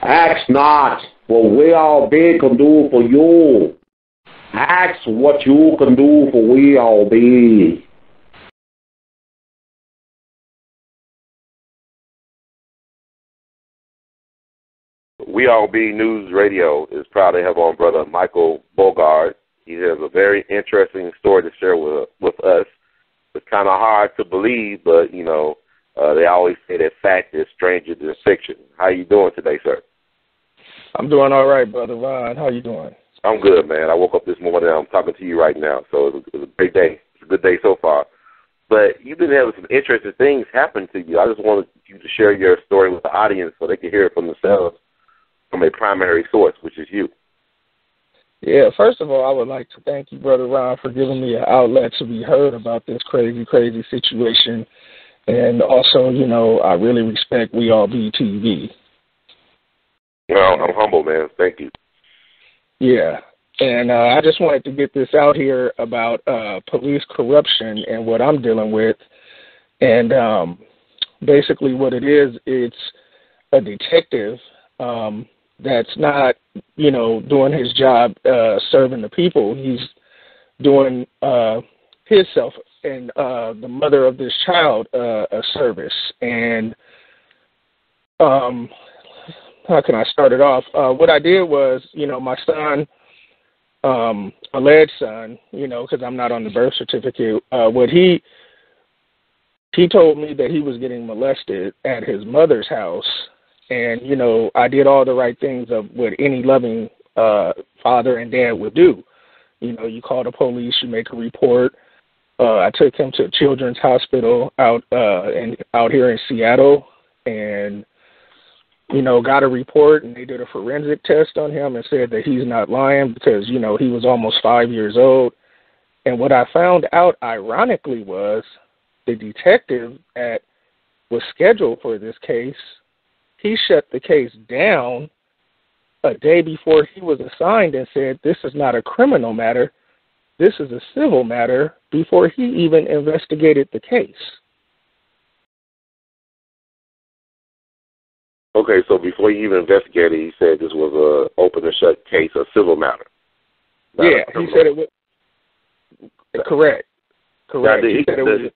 Ask not what we all be can do for you. Ask what you can do for we all be. We All Be News Radio is proud to have on Brother Michael Bougard. He has a very interesting story to share with us. It's kind of hard to believe, but, you know, they always say that fact is stranger than fiction. How you doing today, sir? I'm doing all right, Brother Ron. How you doing? I'm good, man. I woke up this morning and I'm talking to you right now, so it was a great day. It's a good day so far. But you've been having some interesting things happen to you. I just wanted you to share your story with the audience so they can hear it from themselves, from a primary source, which is you. Yeah, first of all, I would like to thank you, Brother Ron, for giving me an outlet to be heard about this crazy, crazy situation. And also, you know, I really respect We All Be TV. Well, I'm humble, man. Thank you. Yeah, and I just wanted to get this out here about police corruption and what I'm dealing with. And basically what it is, it's a detective that's not, you know, doing his job serving the people. He's doing himself and the mother of this child a service. And how can I start it off? What I did was, you know, my son, alleged son, you know, because I'm not on the birth certificate, what he told me that he was getting molested at his mother's house. And, you know, I did all the right things of what any loving father and dad would do. You know, you call the police, you make a report. I took him to Children's Hospital out here in Seattle and, you know, got a report, and they did a forensic test on him and said that he's not lying because, you know, he was almost 5 years old. And what I found out, ironically, was the detective that was scheduled for this case, he shut the case down a day before he was assigned and said, this is not a criminal matter, this is a civil matter, before he even investigated the case. Okay, so before you even investigated, he said this was a open and shut case, a civil matter. Yeah, he said it was correct. Correct. He said it was.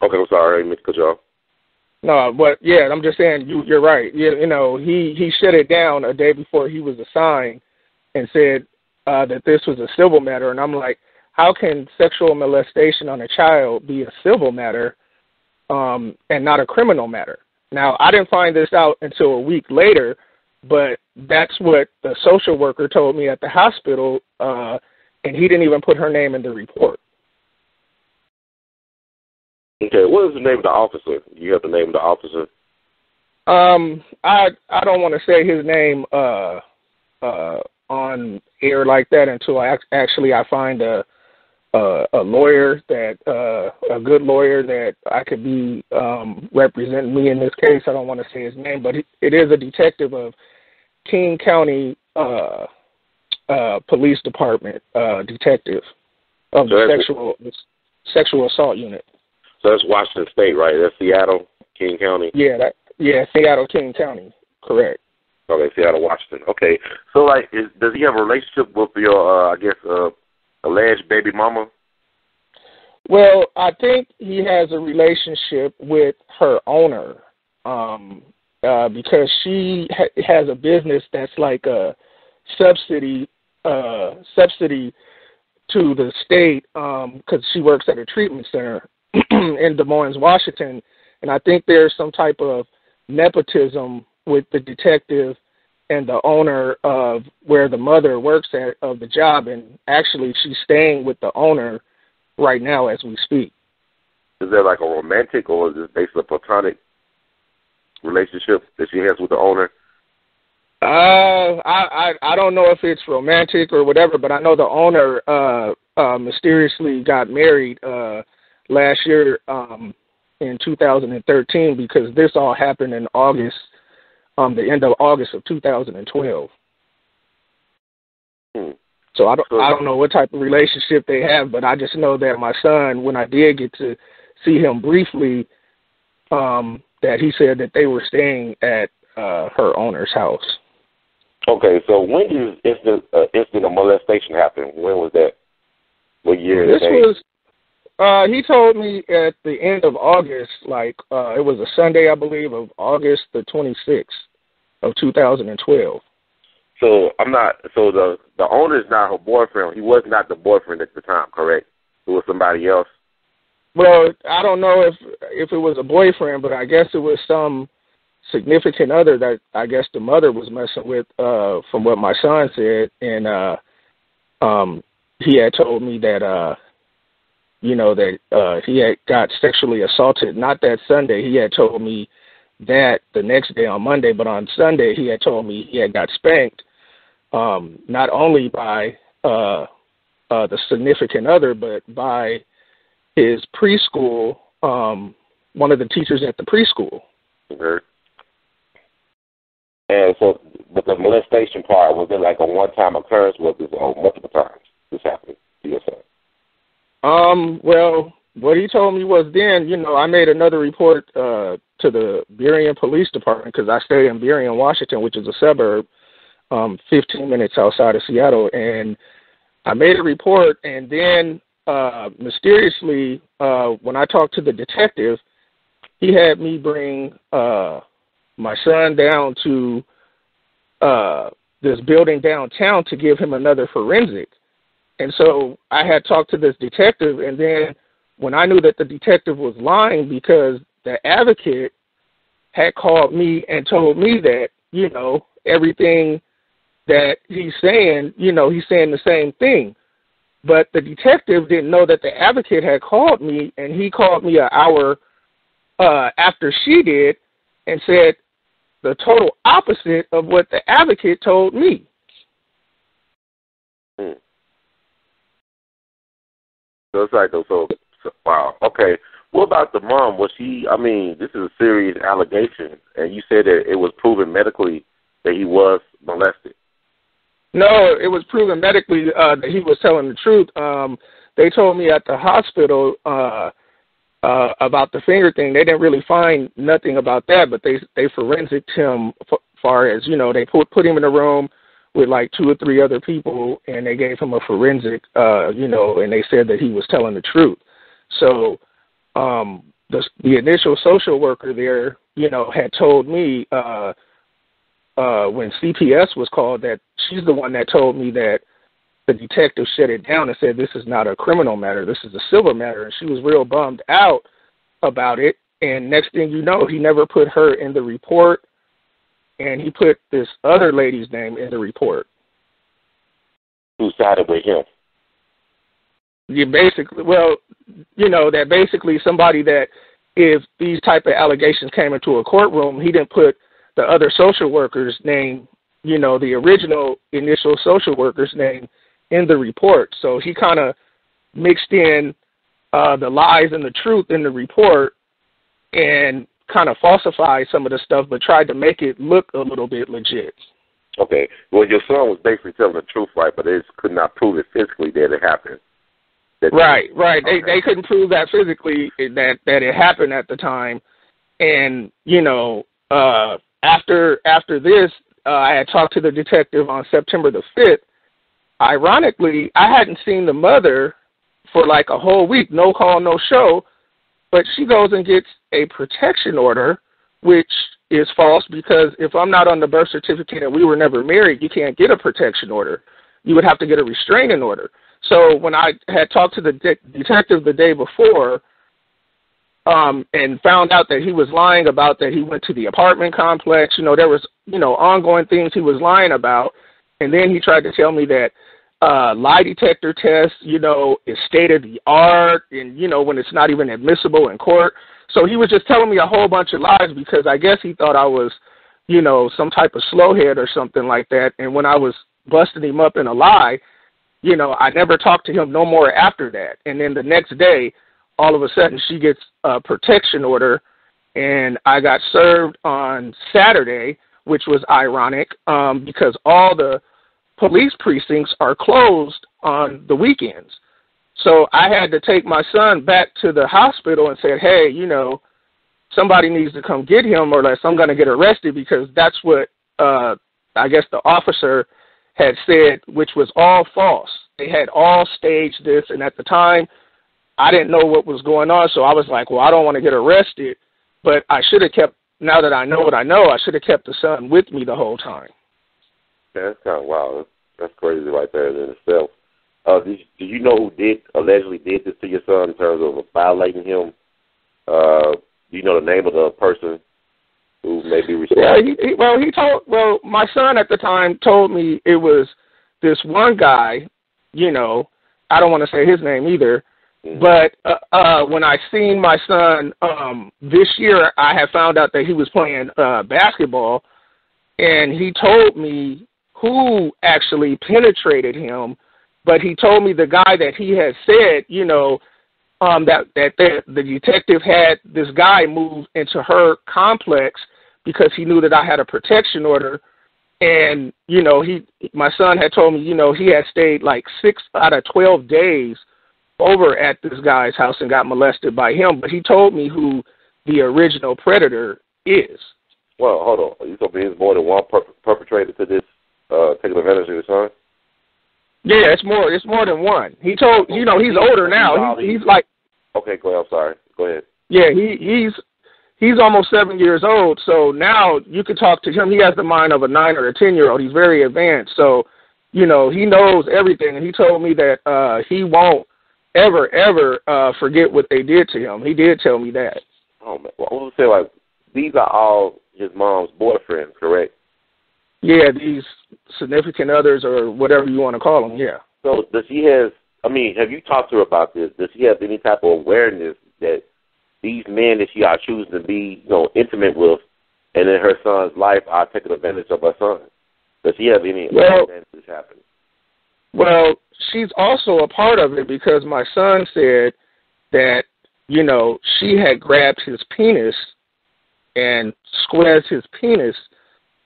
Okay, I'm sorry, I didn't mean to cut you off. No, but yeah, I'm just saying you're right. You know, he shut it down a day before he was assigned and said that this was a civil matter, and I'm like, how can sexual molestation on a child be a civil matter and not a criminal matter? Now, I didn't find this out until a week later, but that's what the social worker told me at the hospital, and he didn't even put her name in the report. Okay, what is the name of the officer? You have the name of the officer? I don't want to say his name on air like that until I find a lawyer that a good lawyer that I could be representing me in this case. I don't want to say his name, but it is a detective of King County Police Department, detective of the sexual assault unit. So that's Washington State, right? That's Seattle, King County? Yeah, Seattle, King County, correct. Okay, Seattle, Washington. Okay, so like, does he have a relationship with your, alleged baby mama? Well, I think he has a relationship with her owner because she has a business that's like a subsidy to the state because she works at a treatment center in Des Moines, Washington, and I think there's some type of nepotism with the detective and the owner of where the mother works at of the job, and actually she's staying with the owner right now as we speak. Is there like a romantic or is it basically a platonic relationship that she has with the owner? I don't know if it's romantic or whatever, but I know the owner mysteriously got married last year in 2013 because this all happened in August. The end of August of 2012. So I don't know what type of relationship they have, but I just know that my son, when I did get to see him briefly, that he said that they were staying at her owner's house. Okay, so when did this incident of molestation happen? When was that? What year? This was, he told me at the end of August, like it was a Sunday, I believe, of August the 26th of 2012. So the owner is not her boyfriend. He was not the boyfriend at the time, correct? It was somebody else. Well, I don't know if it was a boyfriend, but I guess it was some significant other that I guess the mother was messing with, from what my son said, and he had told me that that he had got sexually assaulted. Not that Sunday. He had told me that the next day on Monday, but on Sunday he had told me he had got spanked, not only by the significant other, but by his preschool, one of the teachers at the preschool. Mm-hmm. And so, but the molestation part, was it like a one-time occurrence, or was it multiple times this happened to your son? Well, what he told me was then, I made another report to the Burien Police Department because I stay in Burien, Washington, which is a suburb, 15 minutes outside of Seattle, and I made a report, and then mysteriously, when I talked to the detective, he had me bring my son down to this building downtown to give him another forensic. And so I had talked to this detective, and then when I knew that the detective was lying because the advocate had called me and told me that, everything that he's saying, he's saying the same thing. But the detective didn't know that the advocate had called me, and he called me an hour after she did and said the total opposite of what the advocate told me. So it's like, so wow. Okay. What about the mom? Was she, this is a serious allegation, and you said that it was proven medically that he was molested. No, it was proven medically that he was telling the truth. They told me at the hospital about the finger thing. They didn't really find nothing about that, but they forensicked him far as, they put him in a room with like 2 or 3 other people, and they gave him a forensic, and they said that he was telling the truth. So the initial social worker there, had told me when CPS was called that she's the one that told me that the detective shut it down and said this is not a criminal matter, this is a civil matter, and she was real bummed out about it. And next thing you know, he never put her in the report, and he put this other lady's name in the report. Who sided with him? You basically, that basically somebody that if these type of allegations came into a courtroom, he didn't put the other social worker's name, the original initial social worker's name in the report. So he kind of mixed in the lies and the truth in the report and kind of falsified some of the stuff, but tried to make it look a little bit legit. Okay. Well, your son was basically telling the truth, right? But they just could not prove it physically that it happened. Right. Okay. They couldn't prove that physically that it happened at the time. And, after this, I had talked to the detective on September the 5th. Ironically, I hadn't seen the mother for like a whole week, no call, no show, but she goes and gets a protection order, which is false because if I'm not on the birth certificate and we were never married, you can't get a protection order. You would have to get a restraining order. So when I had talked to the detective the day before and found out that he was lying about that he went to the apartment complex, there was, ongoing things he was lying about. And then he tried to tell me that lie detector test, is state of the art and, when it's not even admissible in court. So he was just telling me a whole bunch of lies because I guess he thought I was, some type of slowhead or something like that. And when I was busting him up in a lie, I never talked to him no more after that. And then the next day, all of a sudden, she gets a protection order, and I got served on Saturday, which was ironic because all the police precincts are closed on the weekends. So I had to take my son back to the hospital and said, hey, somebody needs to come get him or else I'm going to get arrested because that's what I guess the officer had said, which was all false. They had all staged this, and at the time, I didn't know what was going on, so I was like, well, I don't want to get arrested, but I should have kept, now that I know what I know, I should have kept the son with me the whole time. Yeah, that's kind of wild. That's crazy right there in itself. Do you know who allegedly did this to your son in terms of violating him? Do you know the name of the person who may be responsible? Yeah, my son at the time told me it was this one guy, you know, I don't want to say his name either, but when I seen my son this year, I had found out that he was playing basketball, and he told me who actually penetrated him, but he told me the guy that he had said, you know, that the detective had this guy move into her complex because he knew that I had a protection order. And, you know, my son had told me, you know, he had stayed like 6 out of 12 days over at this guy's house and got molested by him. But he told me who the original predator is. Well, hold on. You told me there's more than one perpetrator to this taking advantage of your son? Yeah, it's more than one. He told, you know, he's older now. He's like. Okay, go ahead. I'm sorry. Go ahead. Yeah, he's almost 7 years old. So now you can talk to him. He has the mind of a 9 or a 10-year-old. He's very advanced. So, you know, he knows everything. And he told me that he won't ever forget what they did to him. He did tell me that. Oh man, well, I was gonna say, like, these are all his mom's boyfriends, correct? Yeah, these significant others or whatever you want to call them, yeah. So have you talked to her about this? Does she have any type of awareness that these men that she are choosing to be, you know, intimate with and in her son's life are taking advantage of her son? Does she have any awareness that this happening? Well, she's also a part of it because my son said that, you know, she had grabbed his penis and squeezed his penis,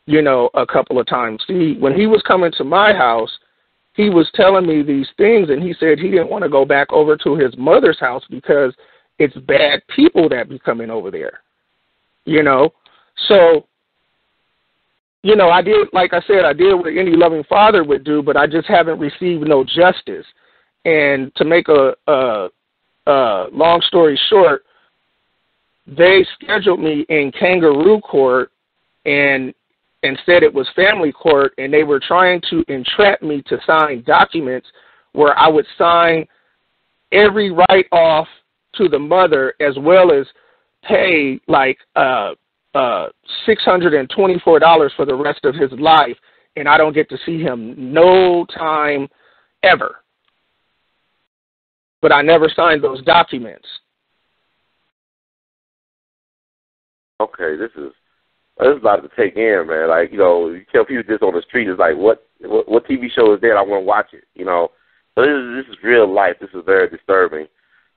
you know, a couple of times. When he was coming to my house, he was telling me these things, and he said he didn't want to go back over to his mother's house because it's bad people that be coming over there, you know. So, you know, I did what any loving father would do, but I just haven't received no justice. And to make a long story short, they scheduled me in kangaroo court and said it was family court, and they were trying to entrap me to sign documents where I would sign every write-off to the mother as well as pay like $624 for the rest of his life, and I don't get to see him no time ever. But I never signed those documents. Okay, this is about to take in, man. Like, you know, you tell people this on the street, it's like, what TV show is there? I want to watch it, you know. But this is real life. This is very disturbing.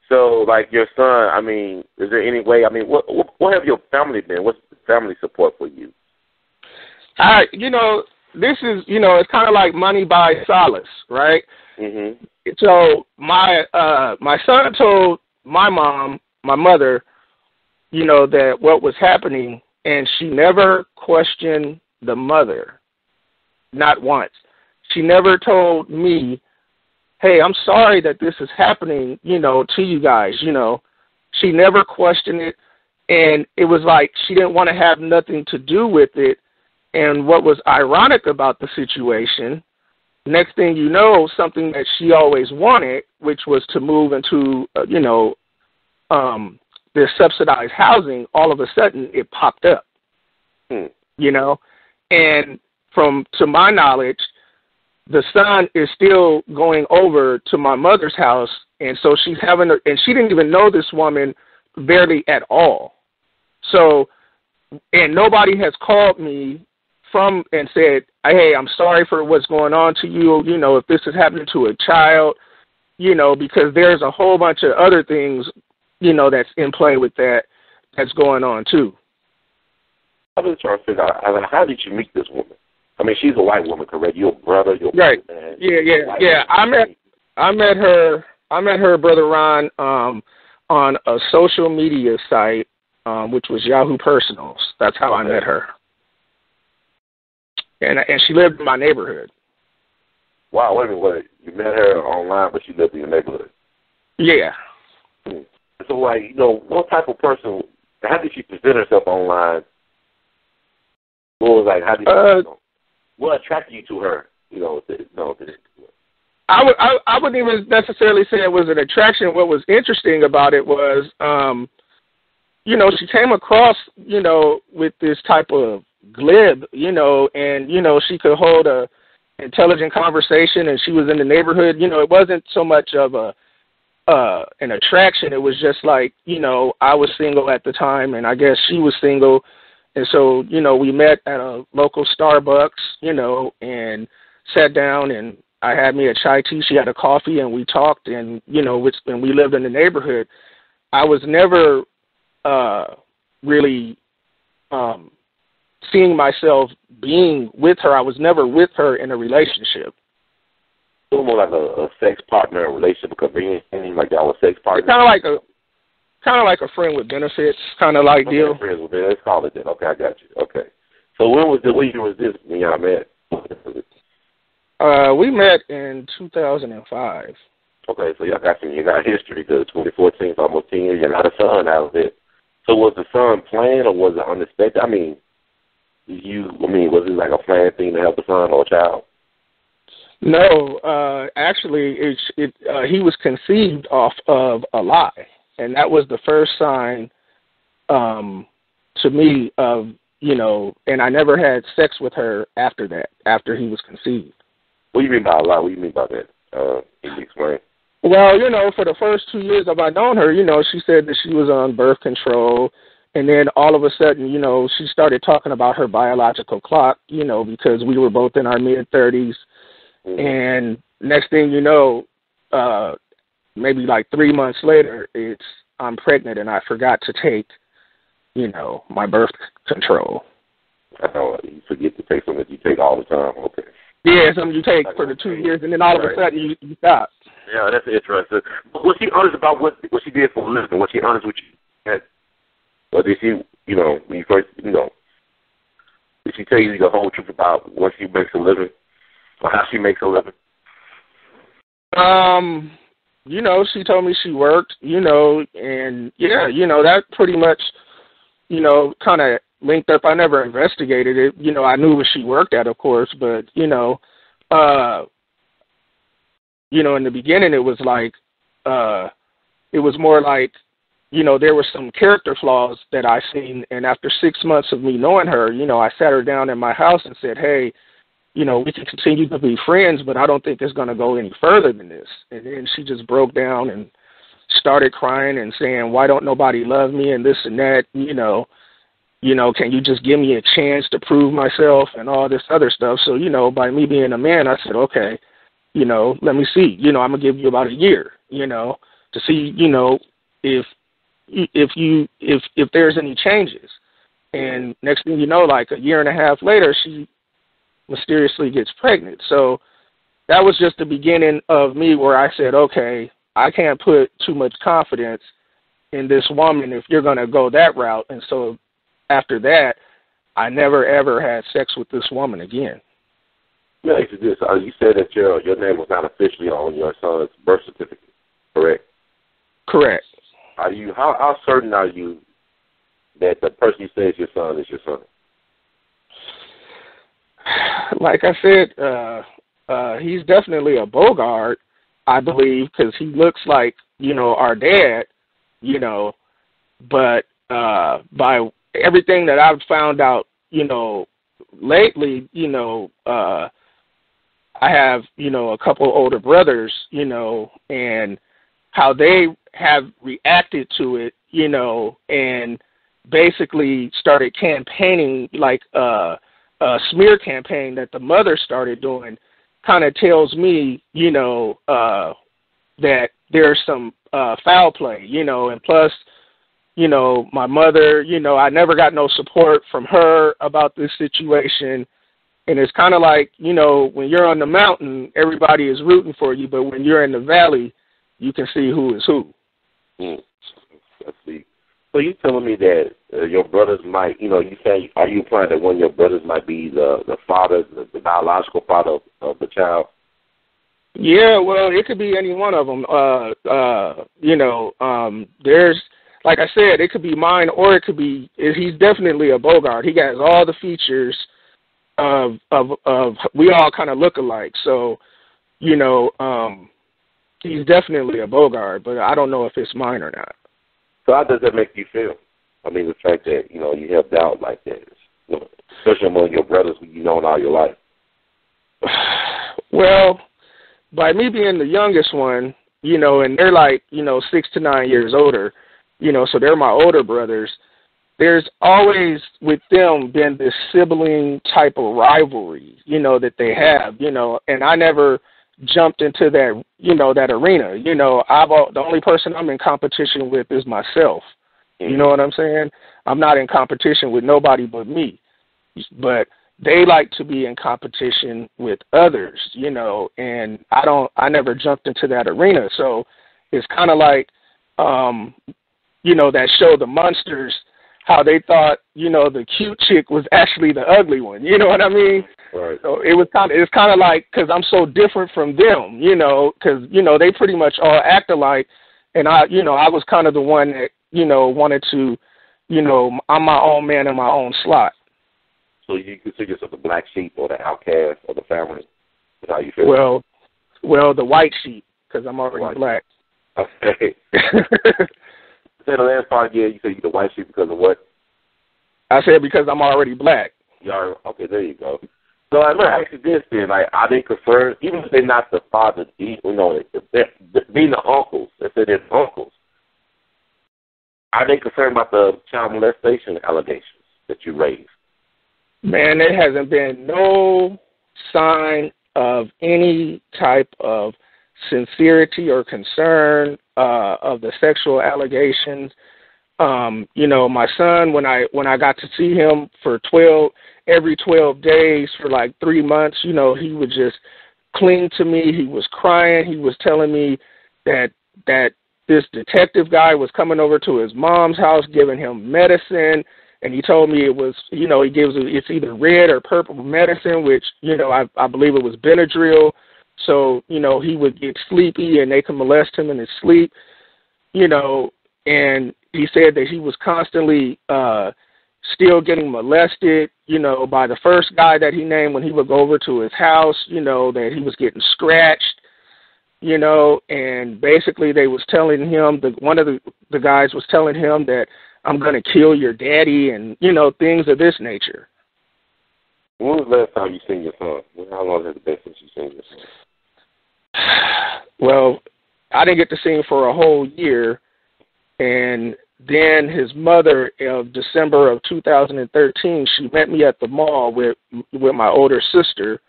So, like, your son, I mean, is there any way, I mean, what have your family been? What's the family support for you? You know, this is, you know, it's kind of like money buys solace, right? Mm-hmm. So my son told my mom, my mother, you know, that what was happening, and she never questioned the mother, not once. She never told me, hey, I'm sorry that this is happening, you know, to you guys, you know. She never questioned it, and it was like she didn't want to have nothing to do with it. And what was ironic about the situation, next thing you know, something that she always wanted, which was to move into, you know, this subsidized housing, all of a sudden it popped up, you know. And to my knowledge, the son is still going over to my mother's house, and so she's having and she didn't even know this woman barely at all. So, and nobody has called me and said, hey, I'm sorry for what's going on to you, you know, if this is happening to a child, you know, because there's a whole bunch of other things, you know, that's in play with that's going on too. I'm just trying to figure out, how did you meet this woman? I mean, she's a white woman, correct? Your brother, your right? Man, Yeah. I met her, Brother Ron, on a social media site, which was Yahoo Personals. That's how I met her. and she lived in my neighborhood. Wow, wait a minute, wait. You met her online, but she lived in your neighborhood. Yeah. So, like, you know, what type of person? How did she present herself online? What was like? How did what attracted you to her? You know, I wouldn't even necessarily say it was an attraction. What was interesting about it was, you know, she came across, you know, with this type of glib, you know, and, you know, she could hold a intelligent conversation, and she was in the neighborhood. You know, it wasn't so much of an attraction. It was just like, you know, I was single at the time, and I guess she was single. And so, you know, we met at a local Starbucks, you know, and sat down, and I had me a chai tea. She had a coffee, and we talked, and, you know, when we lived in the neighborhood. I was never really seeing myself being with her. I was never with her in a relationship. It was more like a sex partner relationship, because being like y'all were sex partners. Kind of like a friend with benefits, kind of like deal. Friends with benefits. Let's call it that. Okay, I got you. Okay. So what year was this when y'all met? We met in 2005. Okay, so y'all got history, because 2014 is almost 10 years. You got a son out of it. So was the son planned, or was it unexpected? I mean, was it like a planned thing to have a son or a child? No, actually, he was conceived off of a lie, and that was the first sign to me of, you know, and I never had sex with her after that, after he was conceived. What do you mean by a lie? What do you mean by that? Can you explain? Well, you know, for the first 2 years of I known her, you know, she said that she was on birth control, and then all of a sudden, you know, she started talking about her biological clock, you know, because we were both in our mid-30s. And next thing you know, maybe like 3 months later, I'm pregnant, and I forgot to take, you know, my birth control. I know, you forget to take something that you take all the time. Okay. Yeah, something you take for the 2 years, and then all of a sudden you stop. Yeah, that's interesting. Was she honest about what she did for a living? Was she honest with you? Or did she, you know, when you first, you know, did she tell you the whole truth about what she makes a living? Or how she makes a living? You know, she told me she worked, you know, and yeah, you know, that pretty much, you know, kind of linked up. I never investigated it. You know, I knew where she worked at, of course, but, you know, in the beginning it was like, it was more like, you know, there were some character flaws that I seen, and after 6 months of me knowing her, you know, I sat her down in my house and said, hey, you know, we can continue to be friends, but I don't think it's going to go any further than this. And then she just broke down and started crying and saying, why don't nobody love me, and this and that, you know, can you just give me a chance to prove myself and all this other stuff. So, you know, by me being a man, I said, okay, you know, let me see, you know, I'm going to give you about a year, you know, to see, you know, if there's any changes. And next thing you know, like a year and a half later, she mysteriously gets pregnant. So that was just the beginning of me where I said, okay, I can't put too much confidence in this woman if you're going to go that route. And so after that, I never, ever had sex with this woman again. Yeah, you said that your name was not officially on your son's birth certificate, correct? Correct. How certain are you that the person you say is your son is your son? Like I said, he's definitely a Bougard, I believe, because he looks like, you know, our dad, you know, but by everything that I've found out, you know, lately, you know, I have, you know, a couple older brothers, you know, and how they have reacted to it, you know, and basically started campaigning like a smear campaign that the mother started doing kind of tells me, you know, that there's some foul play, you know, and plus, you know, my mother, you know, I never got no support from her about this situation. And it's kind of like, you know, when you're on the mountain, everybody is rooting for you, but when you're in the valley, you can see who is who. I see. So you telling me that your brothers might, you say, are you implying that one of your brothers might be the father, the biological father of the child? Yeah, well, it could be any one of them. There's, like I said, it could be mine or it could be, he's definitely a Bougard. He has all the features of we all kind of look alike. So, he's definitely a Bougard, but I don't know if it's mine or not. So how does that make you feel? I mean, the fact that, you have doubt like that, especially among your brothers who you've known all your life. Well, by me being the youngest one, and they're like, 6 to 9 years older, so they're my older brothers, there's always with them been this sibling type of rivalry, that they have, and I never jumped into that, that arena. The only person I'm in competition with is myself. You know what I'm saying? I'm not in competition with nobody but me. But they like to be in competition with others, and I never jumped into that arena. So it's kind of like, that show, The Munsters, how they thought, the cute chick was actually the ugly one. You know what I mean? Right. So it's kind of like, because I'm so different from them, because, they pretty much all act alike. And I was kind of the one that, wanted to, I'm my own man in my own slot. So you consider yourself the black sheep or the outcast of the family? Is how you feel? Well, the white sheep, because I'm already black. Okay. Say the last part again. You said you're the white sheep because of what? I said because I'm already black. Okay, there you go. So I'm going to ask you this then. Like, are they concerned, even if they're not the father, being the uncles, if they're uncles, are they concerned about the child molestation allegations that you raised? Man, there hasn't been no sign of any type of sincerity or concern of the sexual allegations. My son, when I got to see him for every 12 days for like 3 months, he would just cling to me. He was crying. He was telling me that this detective guy was coming over to his mom's house, giving him medicine. And he told me it was, it's either red or purple medicine, which, I believe it was Benadryl. So, he would get sleepy and they could molest him in his sleep, and he said that he was constantly still getting molested, by the first guy that he named when he would go over to his house, that he was getting scratched, and basically they was telling him, one of the guys was telling him that I'm going to kill your daddy and, things of this nature. When was the last time you seen your son? How long has it been since you seen your son? Well, I didn't get to see him for a whole year. And then his mother of December of 2013, she met me at the mall with my older sister.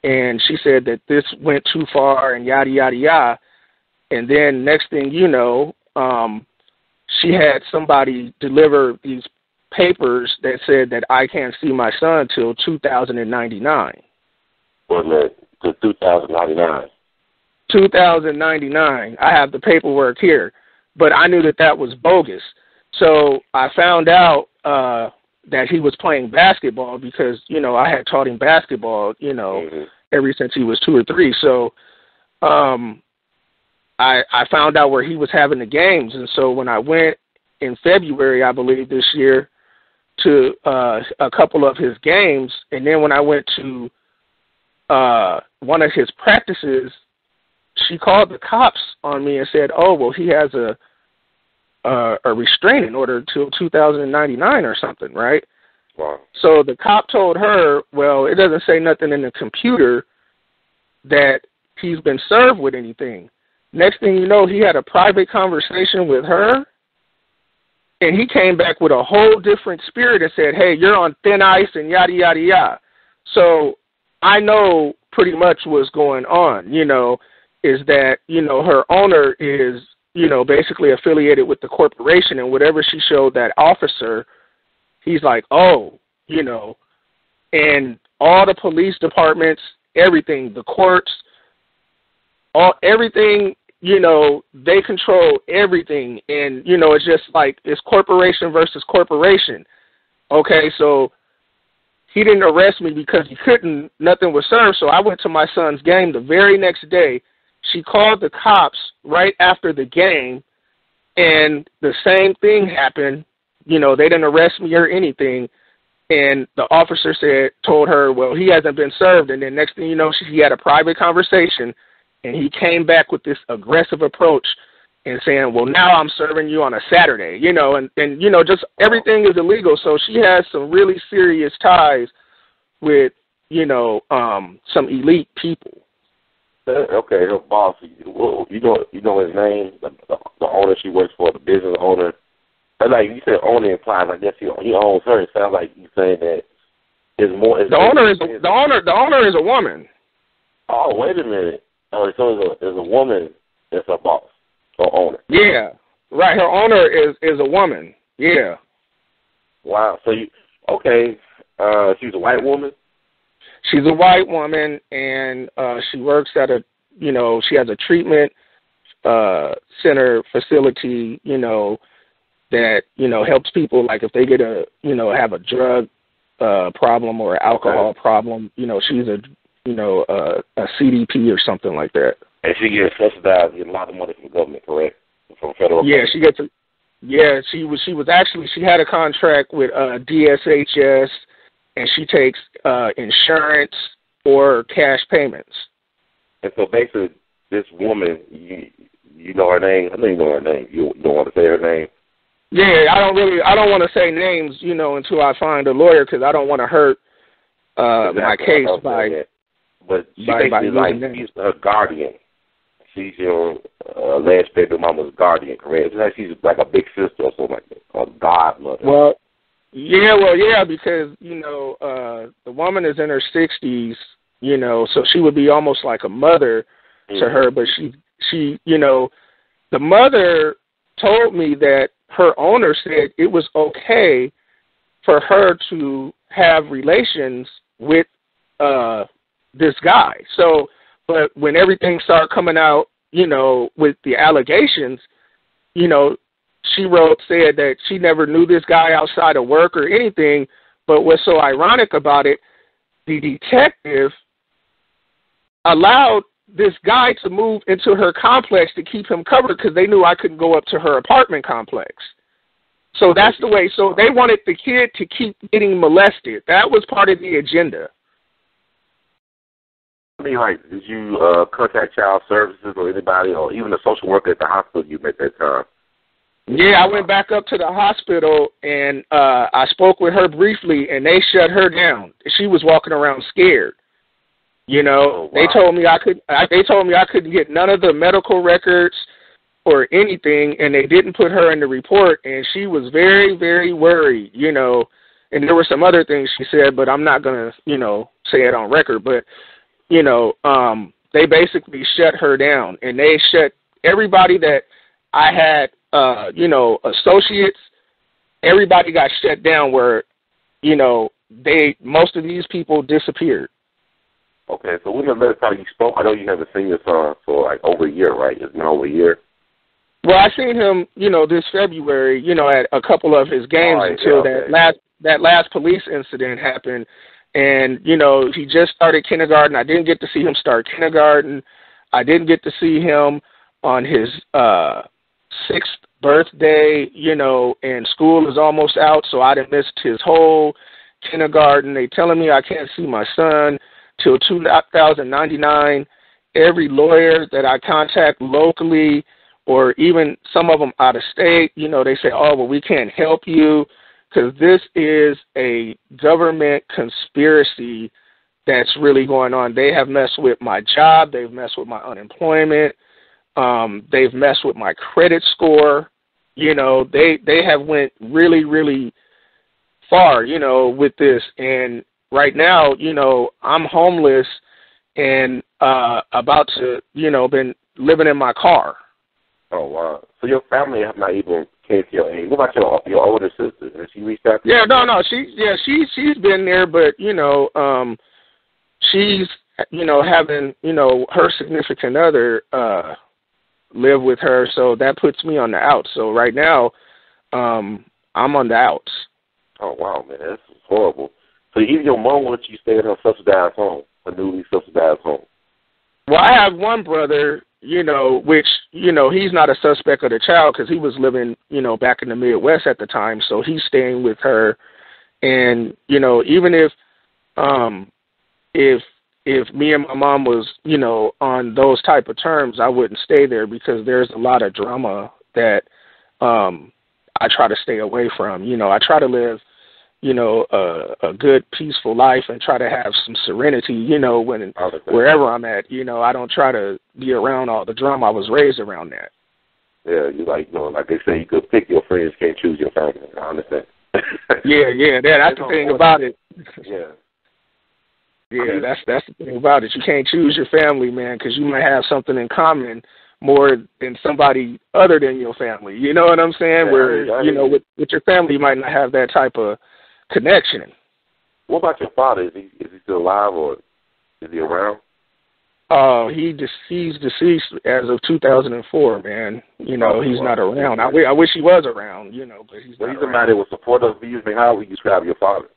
And she said that this went too far and yada, yada, yada. And then next thing you know, she had somebody deliver these papers that said that I can't see my son till 2099. Wasn't it to 2099? 2099. I have the paperwork here. But I knew that was bogus. So I found out that he was playing basketball because, I had taught him basketball, ever since he was 2 or 3. So I found out where he was having the games. And so when I went in February, I believe this year, to a couple of his games, and then when I went to one of his practices, she called the cops on me and said, "Oh, well, he has a restraining order till 2099 or something, right?" Wow. So the cop told her, "Well, it doesn't say nothing in the computer that he's been served with anything." Next thing you know, he had a private conversation with her, and he came back with a whole different spirit and said, "Hey, you're on thin ice," and yada, yada, yada. So I know pretty much what's going on, is that, her owner is, basically affiliated with the corporation, and whatever she showed that officer, he's like, oh, and all the police departments, everything, the courts, everything, you know, they control everything. And, you know, it's just like it's corporation versus corporation. Okay, so he didn't arrest me because he couldn't, nothing was served. So I went to my son's game the very next day. She called the cops right after the game, and the same thing happened. You know, they didn't arrest me or anything. And the officer told her, well, he hasn't been served. And then next thing you know, he had a private conversation, and he came back with this aggressive approach and saying, well, now I'm serving you on a Saturday, you know, and you know, just everything is illegal. So she has some really serious ties with, you know, some elite people. Okay, her boss, you know his name, the owner she works for, the business owner. Like you said, owner implies, I guess he owns her. It sounds like you saying that it's more. The owner is a woman. Oh, wait a minute. Oh, so there's a woman that's a boss or owner. Yeah, right. Her owner is a woman. Yeah. Wow. So she's a white woman. She's a white woman, and she works at she has a treatment center facility, you know, that, you know, helps people, like if they get have a drug problem or an alcohol problem, you know, she's a CDP or something like that. And she gets subsidized, get a lot of money from the government, correct? From federal. Yeah, she gets. She had a contract with DSHS, and she takes insurance or cash payments. And so basically, this woman, you know her name. I know you know her name. You don't want to say her name. Yeah, I don't want to say names, you know, until I find a lawyer, because I don't want to hurt my case by. But she basically she's her guardian. She's your alleged baby mama's guardian, correct? It's like she's like a big sister or something like that, or godmother. Well, yeah, because, you know, the woman is in her 60s, you know, so she would be almost like a mother to her. But she, you know, the mother told me that her owner said it was okay for her to have relations with this guy. So, but when everything started coming out, you know, with the allegations, you know, she said that she never knew this guy outside of work or anything. But what's so ironic about it, the detective allowed this guy to move into her complex to keep him covered, because they knew I couldn't go up to her apartment complex. So that's the way. So they wanted the kid to keep getting molested. That was part of the agenda. I mean, like, did you contact child services or anybody, or even a social worker at the hospital you met that time? Yeah, I went back up to the hospital, and I spoke with her briefly, and they shut her down. She was walking around scared. You know, They told me I couldn't get none of the medical records or anything, and they didn't put her in the report, and she was very, very worried, you know. And there were some other things she said, but I'm not going to, you know, say it on record. But, you know, they basically shut her down, and they shut everybody that I had, you know, associates. Everybody got shut down where, you know, most of these people disappeared. Okay, so when the last time you spoke, I know you haven't seen your son for like over a year, right? It's been over a year. Well, I seen him, you know, this February, you know, at a couple of his games until that last police incident happened. And, you know, he just started kindergarten. I didn't get to see him start kindergarten. I didn't get to see him on his 6th birthday, you know, and school is almost out, so I done missed his whole kindergarten. They telling me I can't see my son till 2099. Every lawyer that I contact locally, or even some of them out of state, you know, they say, oh, well, we can't help you because this is a government conspiracy that's really going on. They have messed with my job. They've messed with my unemployment. They've messed with my credit score. You know, they have went really, really far, you know, with this. And right now, you know, I'm homeless and about to, you know, been living in my car. Oh, wow. So your family have not even came to your aid. What about your older sister? Has she reached out to you? No. She's been there, but, you know, she's, you know, having, you know, her significant other live with her, so that puts me on the outs. So right now, I'm on the outs. Oh, wow, man, that's horrible. So even your mom wants you to stay in her subsidized home, a newly subsidized home? Well, I have one brother, which, he's not a suspect of the child because he was living, back in the Midwest at the time, so he's staying with her. And, even if me and my mom was, on those type of terms, I wouldn't stay there because there's a lot of drama that I try to stay away from. I try to live, a good, peaceful life and try to have some serenity, wherever I'm at. I don't try to be around all the drama. I was raised around that. Yeah, you like they say, you could pick your friends, can't choose your family. I understand. Yeah, that's the thing about it. Yeah. Yeah, that's the thing about it. You can't choose your family, man, because you might have something in common more than somebody other than your family. You know what I'm saying? Yeah, Where, with your family, you might not have that type of connection. What about your father? Is he still alive or is he around? He's deceased as of 2004, man. He's not around. I wish he was around, but he's not around. He's somebody that was supportive of you. How would you describe your father?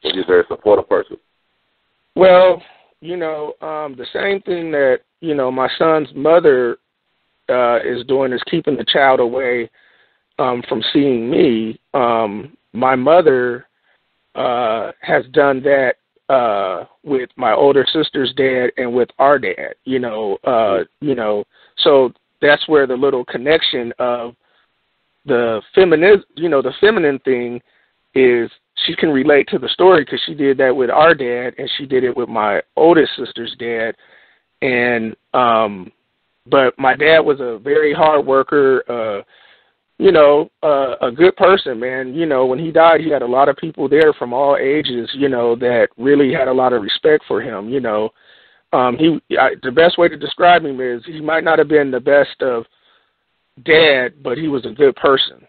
Was he a very supportive person? Well, the same thing that, my son's mother is doing is keeping the child away from seeing me. My mother has done that with my older sister's dad and with our dad, so that's where the little connection of the feminine thing is. She can relate to the story because she did that with our dad and she did it with my oldest sister's dad. And, but my dad was a very hard worker, a good person, man. When he died, he had a lot of people there from all ages, that really had a lot of respect for him. The best way to describe him is he might not have been the best of dad, but he was a good person.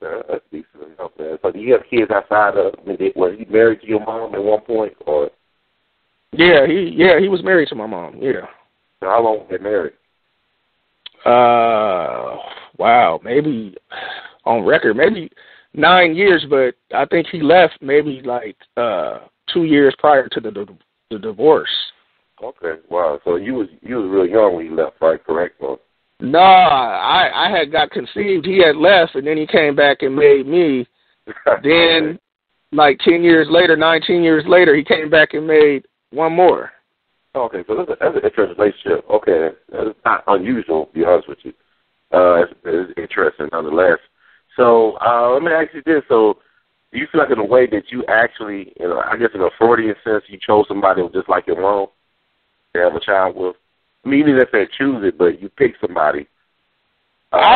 That's decent enough, man. So do you have kids outside of? Was he married to your mom at one point, or? Yeah, he was married to my mom. Yeah. So how long were they married? Wow, maybe on record, maybe 9 years, but I think he left maybe like 2 years prior to the divorce. Okay, wow. So you was real young when you left, right? Correct? Or? No, I had got conceived. He had left, and then he came back and made me. Then, like 19 years later, he came back and made one more. Okay, so that's an interesting relationship. Okay, that's not unusual, to be honest with you. It's interesting, nonetheless. So let me ask you this. So do you feel like in a way that you actually, I guess in a Freudian sense, you chose somebody who was just like your mom to have a child with? I mean, even if they choose it, but you pick somebody. I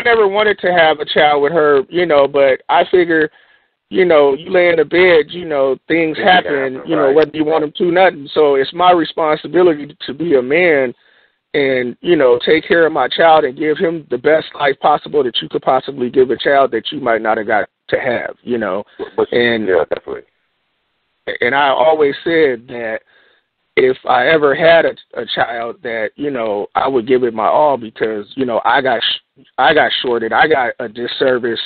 never wanted to have a child with her, but I figure, you lay in the bed, things happen, right. Whether you want them to, nothing. So it's my responsibility to be a man and, take care of my child and give him the best life possible that you could possibly give a child that you might not have got to have, And, yeah, definitely. And I always said that if I ever had a child that, I would give it my all because, I got shorted. I got a disservice,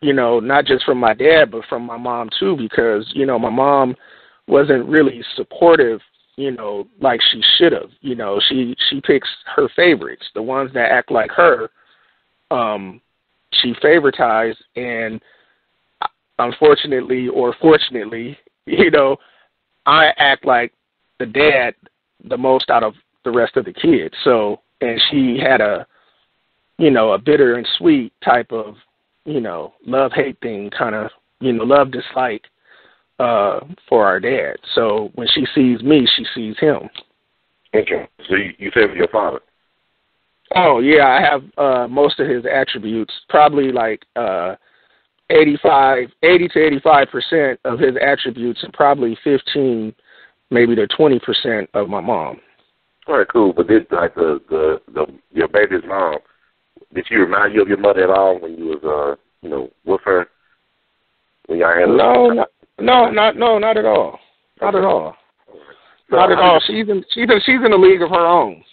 not just from my dad, but from my mom too, because, my mom wasn't really supportive, like she should have. She picks her favorites, the ones that act like her. She favoritized, and unfortunately or fortunately, I act like the dad the most out of the rest of the kids. So, and she had a bitter and sweet type of, love-hate thing, kind of, love dislike for our dad. So when she sees me, she sees him. Okay. So you favor your father? Oh, yeah, I have most of his attributes, probably like 80 to 85% of his attributes, and probably 15 maybe the 20% of my mom. All right, cool. But this, like your baby's mom, did she remind you of your mother at all when you was with her? When y'all had not at all. Not at all. Not at all. She's in a league of her own.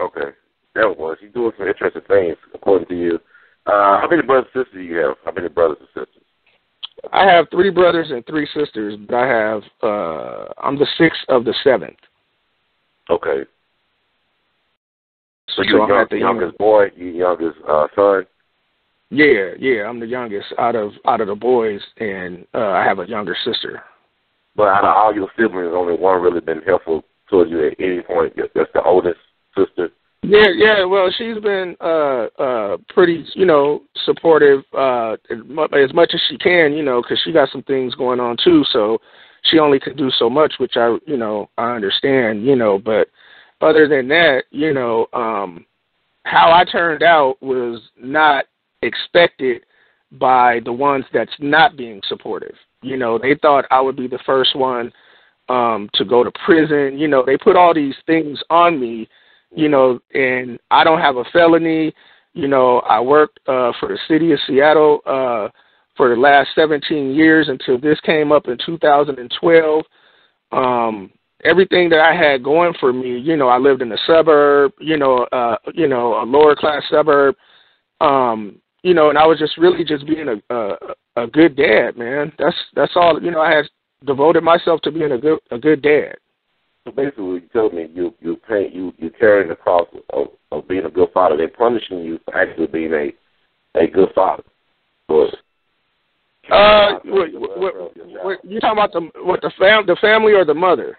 Okay. That was one. She's doing some interesting things, according to you. How many brothers and sisters do you have? How many brothers and sisters? I have 3 brothers and 3 sisters, but I have, I'm the 6th of the 7th. Okay. So you're the youngest boy, you youngest son? Yeah, I'm the youngest out of the boys, and I have a younger sister. But out of all your siblings, only one really been helpful towards you at any point. That's the oldest sister. Yeah. Well, she's been pretty, supportive as much as she can, because she got some things going on too. So she only can do so much, which I understand, But other than that, how I turned out was not expected by the ones that's not being supportive. They thought I would be the first one to go to prison. They put all these things on me, and I don't have a felony. I worked for the city of Seattle for the last 17 years until this came up in 2012. Everything that I had going for me, I lived in a suburb, a lower class suburb, and I was just really just being a good dad, man. That's all. I had devoted myself to being a good dad. So basically, you told me you carrying the cross of being a good father. They're punishing you for actually being a good father. What you talking about the family or the mother?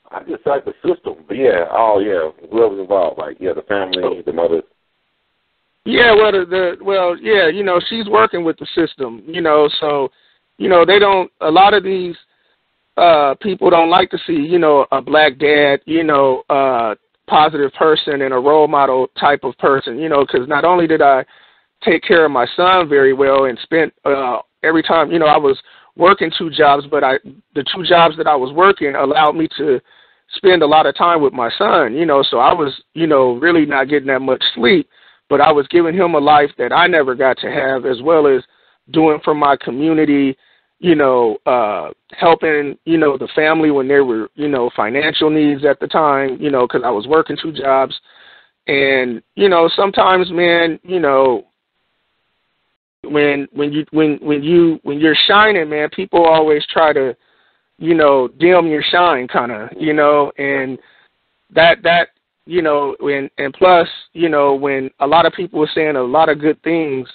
I just like the system, but whoever's involved, the family, the mother. Yeah, she's working with the system, so, they don't, a lot of these people don't like to see, a black dad, positive person and a role model type of person, because not only did I take care of my son very well and spent every time, I was working 2 jobs, but the 2 jobs that I was working allowed me to spend a lot of time with my son, so I was, really not getting that much sleep. But I was giving him a life that I never got to have, as well as doing for my community, helping, the family when there were, financial needs at the time, because I was working 2 jobs. And, sometimes, man, when you're shining, man, people always try to, dim your shine kind of, and that and plus, when a lot of people are saying a lot of good things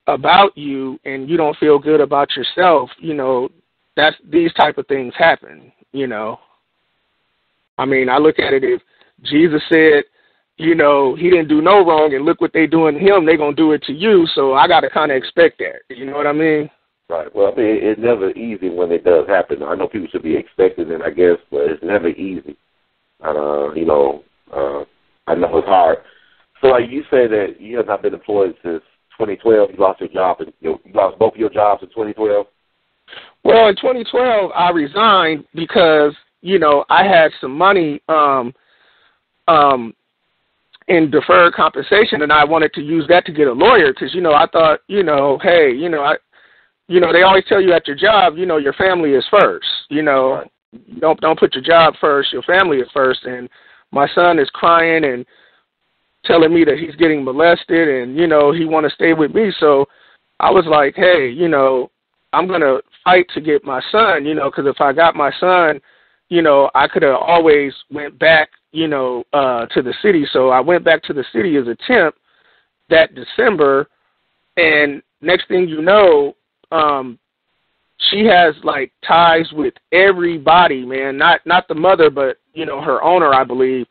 about you and you don't feel good about yourself, that's these type of things happen, I mean, I look at it, if Jesus said, he didn't do no wrong and look what they doing to him, they going to do it to you. So I got to kind of expect that. You know what I mean? Right. Well, I mean, it's never easy when it does happen. I know people should be expecting it, I guess, but it's never easy. I know it's hard. So, you say that you have not been employed since 2012. You lost your job, and you lost both of your jobs in 2012. Well, in 2012, I resigned because I had some money in deferred compensation, and I wanted to use that to get a lawyer because I thought hey they always tell you at your job your family is first. Right. Don't put your job first. Your family is first, and my son is crying and telling me that he's getting molested and, he want to stay with me. So I was like, hey, I'm going to fight to get my son, because if I got my son, I could have always went back, to the city. So I went back to the city as a temp that December. And next thing you know, she has ties with everybody, man, not the mother, but, her owner, I believe,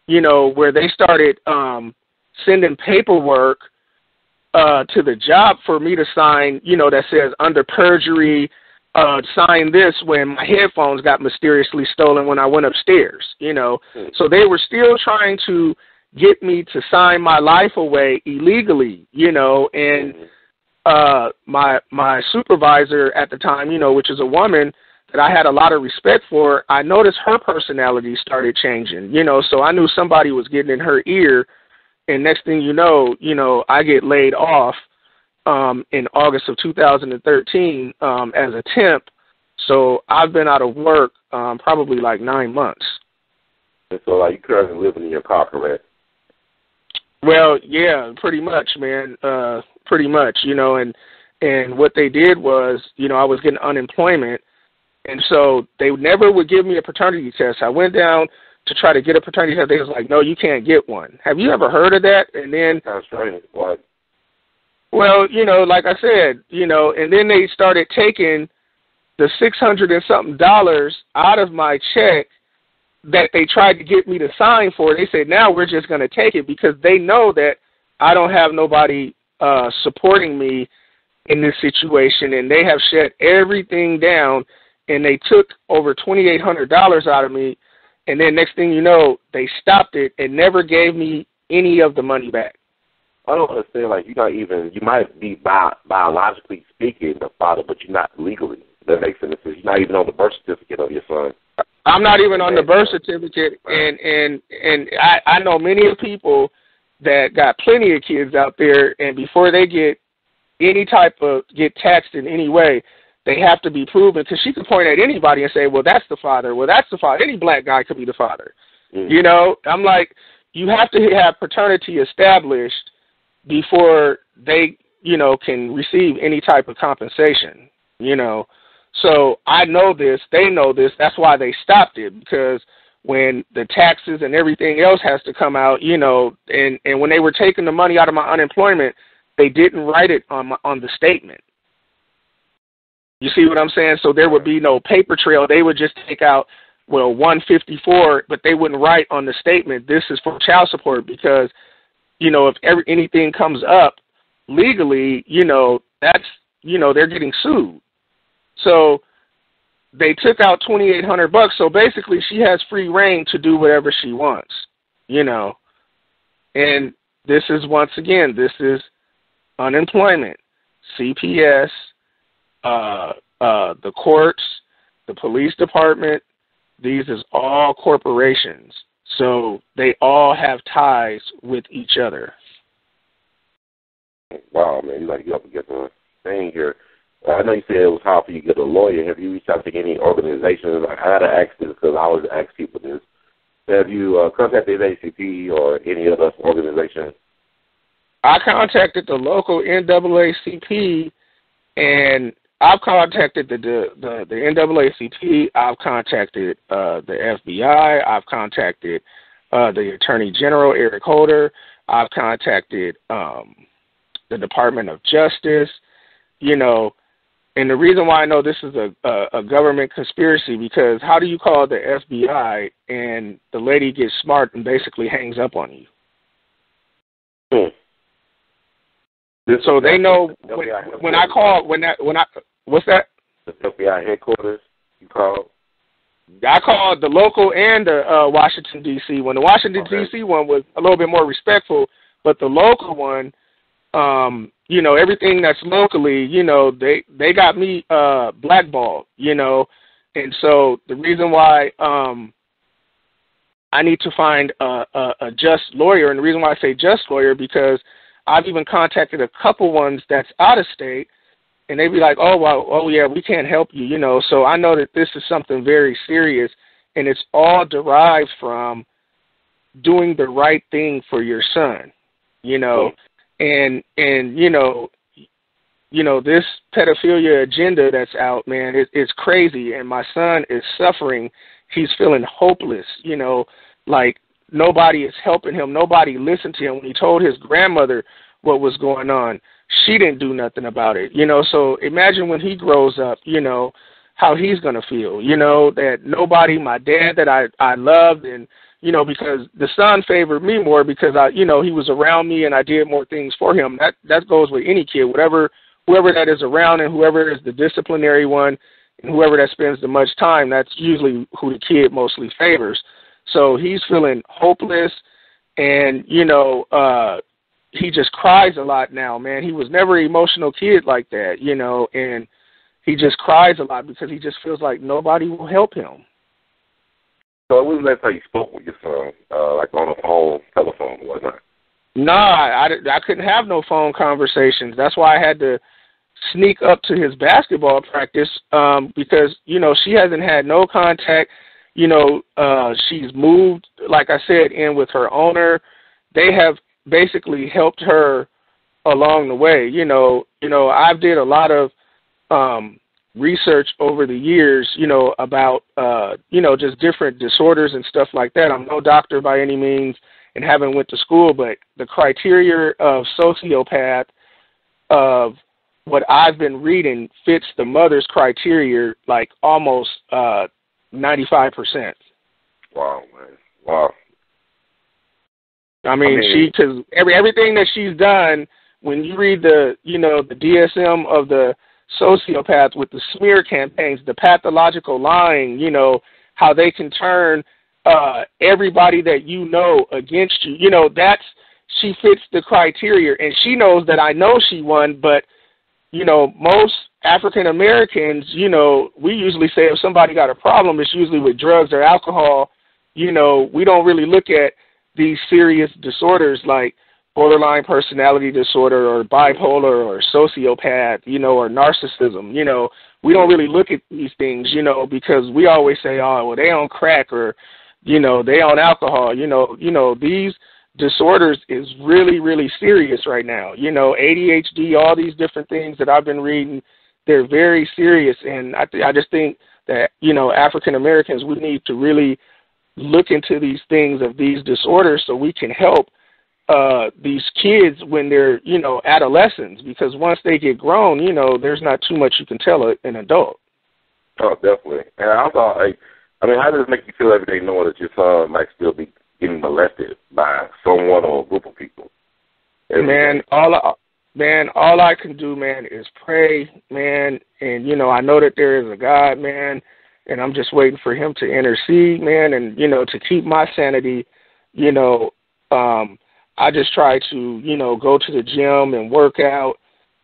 where they started sending paperwork to the job for me to sign, that says under perjury, sign this when my headphones got mysteriously stolen when I went upstairs, So they were still trying to get me to sign my life away illegally, and my supervisor at the time, which is a woman that I had a lot of respect for, I noticed her personality started changing, so I knew somebody was getting in her ear, and next thing you know, I get laid off in August of 2013 as a temp. So I've been out of work probably like 9 months. And so, like, you currently living in your car, correct? Well, yeah, pretty much, man. Pretty much, you know, and what they did was, you know, I was getting unemployment, and so they never would give me a paternity test. I went down to try to get a paternity test. They was like, no, you can't get one. Have you ever heard of that? And then, That's strange. What? Well, you know, like I said, you know, and then they started taking the $600 and something out of my check that they tried to get me to sign for. They said, now we're just going to take it because they know that I don't have nobody supporting me in this situation, and they have shut everything down, and they took over $2,800 out of me, and then next thing you know, they stopped it and never gave me any of the money back. I don't understand. Like, you might be biologically speaking the father, but you're not legally. That makes sense. You're not even on the birth certificate of your son. I'm not even on the birth certificate, and I know many of people that got plenty of kids out there, and before they get taxed in any way, they have to be proven, because she could point at anybody and say, well, that's the father. Well, that's the father. Any black guy could be the father. Mm-hmm. You know, I'm like, you have to have paternity established before they, you know, can receive any type of compensation, you know. So I know this, they know this, that's why they stopped it, because when the taxes and everything else has to come out, you know, and when they were taking the money out of my unemployment, they didn't write it on the statement. You see what I'm saying? So there would be no paper trail. They would just take out, well, 154, but they wouldn't write on the statement, this is for child support, because, you know, if anything comes up legally, you know, that's, you know, they're getting sued. So they took out $2,800. So basically she has free reign to do whatever she wants, you know. And this is, once again, this is unemployment, CPS, the courts, the police department. These is all corporations. So they all have ties with each other. Wow, man, you have to get the thing here. I know you said it was hard for you to get a lawyer. Have you reached out to any organizations? I had to ask this because I always ask people this. Have you contacted ACP or any other organization? I contacted the local NAACP, and I've contacted the NAACP. I've contacted the FBI. I've contacted the Attorney General, Eric Holder. I've contacted the Department of Justice, you know. And the reason why I know this is a government conspiracy, because how do you call the FBI and the lady gets smart and basically hangs up on you? So they know when I call, what's that? The FBI headquarters you called? I called the local and the Washington, D.C. When the Washington, D.C. one was a little bit more respectful, but the local one, you know, everything that's locally, you know, they got me blackballed, you know. And so the reason why I need to find a just lawyer, and the reason why I say just lawyer, because I've even contacted a couple ones that's out of state, and they be like, oh, well, oh, yeah, we can't help you, you know. So I know that this is something very serious, and it's all derived from doing the right thing for your son, you know. And you know, this pedophilia agenda that's out, man, it's crazy. And my son is suffering. He's feeling hopeless, you know, like nobody is helping him. Nobody listened to him. When he told his grandmother what was going on, she didn't do nothing about it, you know. So imagine when he grows up, you know, how he's going to feel, you know, that nobody, my dad that I loved, and, you know, because the son favored me more because you know, he was around me and I did more things for him. That goes with any kid, whoever that is around, and whoever is the disciplinary one, and whoever that spends the much time, that's usually who the kid mostly favors. So he's feeling hopeless, and, you know, he just cries a lot now, man. He was never an emotional kid like that, you know, and he just cries a lot because he just feels like nobody will help him. So when was the last time you spoke with your son, like on the phone, telephone, or whatnot? No, I couldn't have no phone conversations. That's why I had to sneak up to his basketball practice because, you know, she hasn't had no contact. You know, she's moved, like I said, in with her owner. They have basically helped her along the way. You know, I've did a lot of research over the years, you know, about, you know, just different disorders and stuff like that. I'm no doctor by any means and haven't went to school, but the criteria of sociopath of what I've been reading fits the mother's criteria like almost 95%. Wow, man. Wow. I mean, because everything that she's done, when you read the, you know, the DSM of the sociopath with the smear campaigns, the pathological lying, you know, how they can turn everybody that you know against you, you know, she fits the criteria, and she knows that I know she won, but, you know, most African Americans, you know, we usually say if somebody got a problem, it's usually with drugs or alcohol. You know, we don't really look at these serious disorders like borderline personality disorder or bipolar or sociopath, you know, or narcissism. You know, we don't really look at these things, you know, because we always say, oh, well, they on crack or, you know, they on alcohol. You know, these disorders is really, really serious right now. You know, ADHD, all these different things that I've been reading, they're very serious. And I just think that, you know, African Americans, we need to really look into these things of these disorders so we can help these kids when they're, you know, adolescents, because once they get grown, you know, there's not too much you can tell an adult. Oh, definitely. And I thought, I mean, how does it make you feel every day knowing that your son might still be getting molested by someone or a group of people? Man, all I can do, man, is pray, man, and, you know, I know that there is a God, man, and I'm just waiting for him to intercede, man, and, you know, to keep my sanity. You know, I just try to, you know, go to the gym and work out.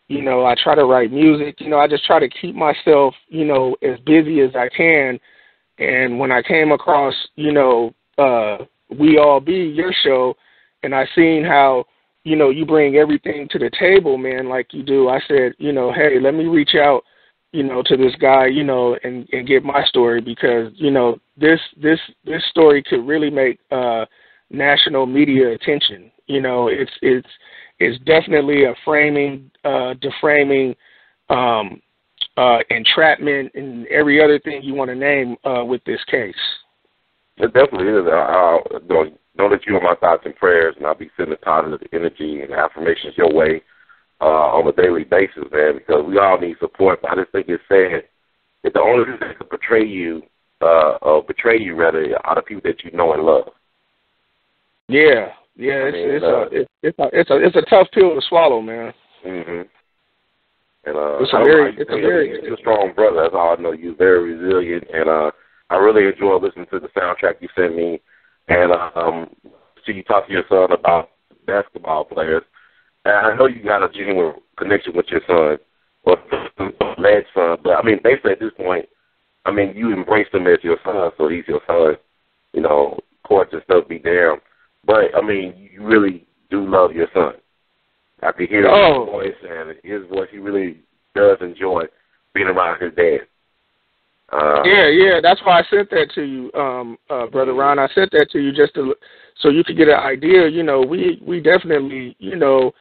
You know, I try to write music. You know, I just try to keep myself, you know, as busy as I can. And when I came across, you know, We All Be, your show, and I seen how, you know, you bring everything to the table, man, like you do, I said, you know, hey, let me reach out, you know, to this guy, you know, and get my story, because, you know, this story could really make national media attention. You know, it's definitely a framing, deframing, entrapment, and every other thing you want to name with this case. It definitely is. Know that you're on my thoughts and prayers, and I'll be sending positive energy and affirmations your way on a daily basis, man, because we all need support. But I just think it's sad that the only people that could betray you are the people that you know and love. Yeah, it's a tough pill to swallow, man. Mhm. And you're a strong brother. That's all I know. You're very resilient, and I really enjoy listening to the soundtrack you sent me. And see you talk to your son about basketball players. And I know you got a genuine connection with your son, or led son. But I mean, basically at this point, I mean, you embrace him as your son, so he's your son. You know, courts and stuff be damned. But I mean, you really do love your son. I can hear his voice, and his voice, he really does enjoy being around his dad. Yeah, that's why I sent that to you, Brother Ron. I sent that to you just so you could get an idea. You know, we definitely, you know,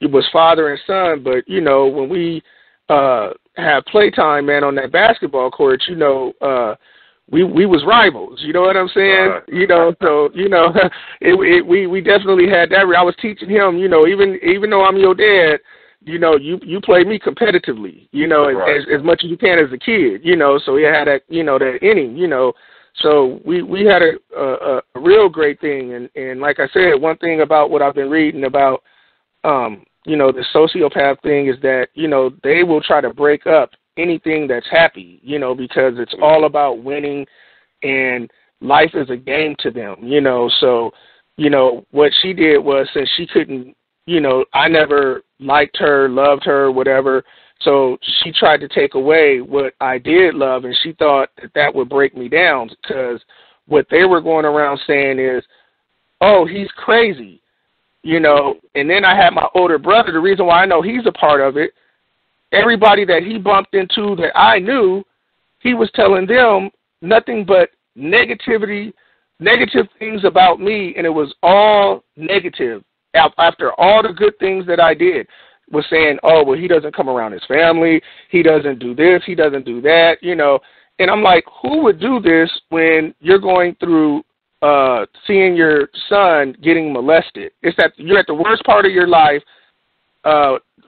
it was father and son, but, you know, when we have playtime, man, on that basketball court, you know, we was rivals. You know what I'm saying? You know, so, you know, we definitely had that. I was teaching him, you know, even though I'm your dad, you know, you play me competitively, you know, as much as you can as a kid, you know, so he had that, you know, that inning, you know, so we had a real great thing. And like I said, one thing about what I've been reading about, you know, the sociopath thing is that, you know, they will try to break up anything that's happy, you know, because it's all about winning and life is a game to them, you know. So, you know, what she did was, since she couldn't, you know, I never liked her, loved her, whatever. So she tried to take away what I did love, and she thought that would break me down, because what they were going around saying is, oh, he's crazy, you know. And then I had my older brother. The reason why I know he's a part of it, everybody that he bumped into that I knew, he was telling them nothing but negative things about me, and it was all negative. After all the good things that I did, was saying, oh, well, he doesn't come around his family, he doesn't do this, he doesn't do that, you know. And I'm like, who would do this when you're going through seeing your son getting molested? It's that you're at the worst part of your life,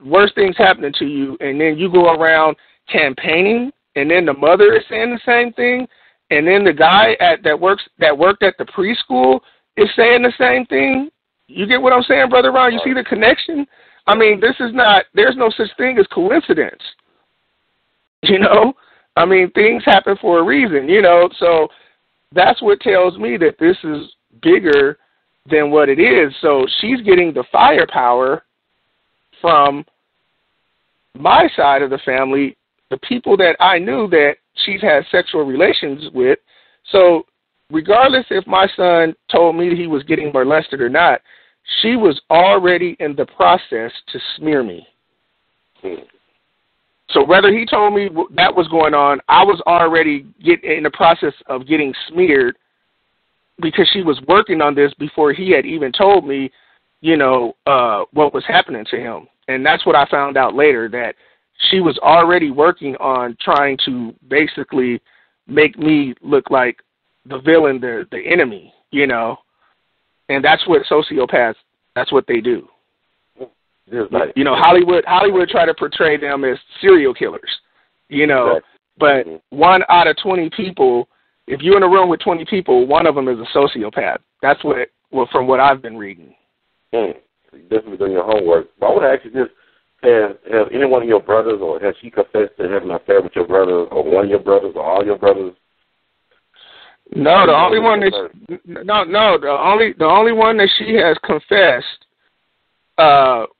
worst things happening to you, and then you go around campaigning, and then the mother is saying the same thing, and then the guy that worked at the preschool is saying the same thing. You get what I'm saying, Brother Ron? You see the connection? I mean, there's no such thing as coincidence. You know? I mean, things happen for a reason, you know? So that's what tells me that this is bigger than what it is. So she's getting the firepower from my side of the family, the people that I knew that she's had sexual relations with. So regardless if my son told me he was getting molested or not, she was already in the process to smear me. So whether he told me that was going on, I was already in the process of getting smeared because she was working on this before he had even told me, you know, what was happening to him. And that's what I found out later, that she was already working on trying to basically make me look like the villain, the enemy, you know. And that's what sociopaths, that's what they do. Like, you know, Hollywood try to portray them as serial killers, you know. Exactly. But 1 out of 20 people, if you're in a room with 20 people, one of them is a sociopath. That's from what I've been reading. You're definitely doing your homework. But I want to ask you this. Have any one of your brothers, or has she confessed to having an affair with your brother, or one of your brothers, or all your brothers? No, the only one that she has confessed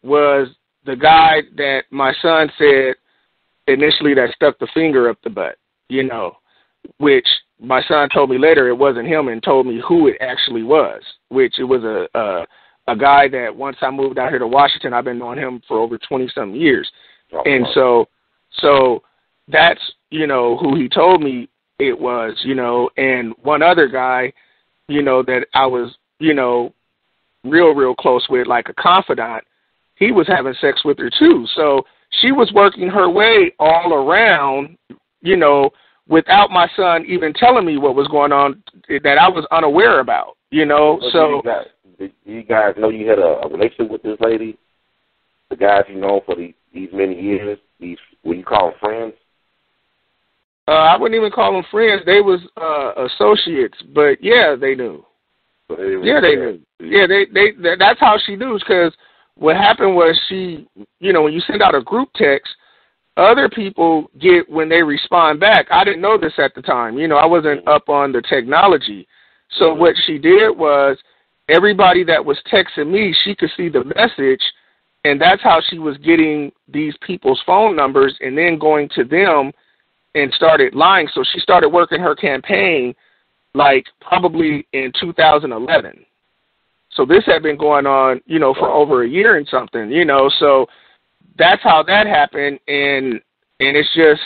was the guy that my son said initially that stuck the finger up the butt, you know, which my son told me later it wasn't him and told me who it actually was, which it was a guy that once I moved out here to Washington, I've been knowing him for over 20-something years. Oh, and wow. So that's, you know, who he told me it was, you know, and one other guy, you know, that I was, you know, real close with, like a confidant, he was having sex with her too. So she was working her way all around, you know, without my son even telling me what was going on that I was unaware about, you know. So did you guys know you had a relationship with this lady? The guys you know for these many years, what you call them friends? I wouldn't even call them friends. They was associates, but yeah, they knew. So they knew. Yeah, that's how she knew, because what happened was she, you know, when you send out a group text, other people get when they respond back. I didn't know this at the time. You know, I wasn't up on the technology. So what she did was everybody that was texting me, she could see the message, and that's how she was getting these people's phone numbers and then going to them and started lying. So she started working her campaign like probably in 2011. So this had been going on, you know, for over a year and something, you know. So that's how that happened, and it's just,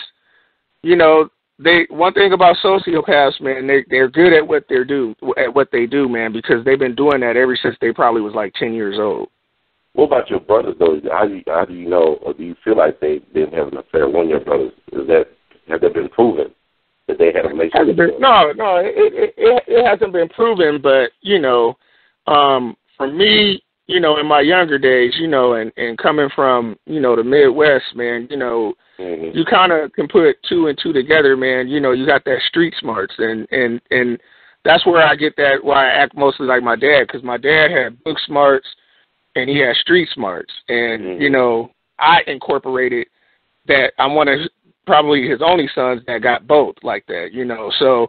you know, one thing about sociopaths, man, they're good at what they do, man, because they've been doing that ever since they probably was like 10 years old. What about your brothers, though? How do you know, or do you feel like they didn't have an affair? One of your brothers, has that been proven that they had a relationship? No, it hasn't been proven, but, you know, for me, you know, in my younger days, you know, and coming from, you know, the Midwest, man, you know, you kind of can put two and two together, man. You know, you got that street smarts, and that's where I get that, why I act mostly like my dad, because my dad had book smarts and he had street smarts. And, you know, I incorporated that. I'm one of probably his only sons that got both like that, you know. So,